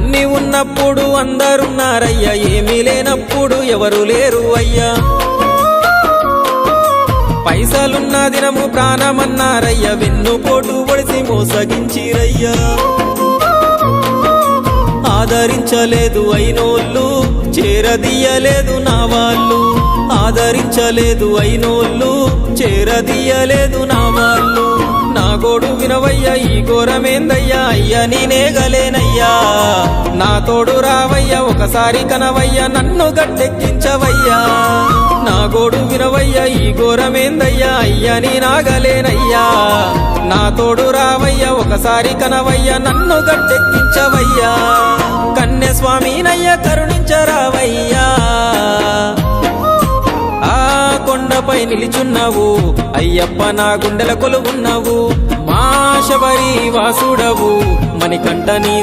అన్ని ఉన్నప్పుడు అందరున్నారయ్యా, ఏమీ లేనప్పుడు ఎవరు లేరు అయ్యా. పైసలున్న దినము ప్రాణమన్నారయ్యా, వెన్నుపోటు పొడిసి మోసగించిరయ్యా. ఆదరించలేదు అయినోళ్ళు, చేరదీయలేదు నా వాళ్ళు. ఆదరించలేదు అయినోళ్ళు, చేరదీయలేదు నా వాళ్ళు. నా గోడు వినవయ్యా, ఈ ఘోరమేందయ్యా, అయ్యా నేనేగలేనయ్యా. నా తోడు రావయ్యా, ఒకసారి కనవయ్యా, నన్ను గట్టెక్కించవయ్యా. నా గోడు వినవయ్యా, ఈ ఘోరమేందయ్యా, అయ్యా నేనాగలేనయ్యా. నా తోడు రావయ్యా, ఒకసారి కనవయ్యా, నన్ను గట్టెక్కించవయ్యా. కన్య స్వామినయ్యా, కరుణించరావయ్యా. ఆ కొండపై నిలిచున్నావు అయ్యప్ప, నా గుండెల కొలువున్నావు. మా శబరి వాసుడవు, మణికంఠ నీ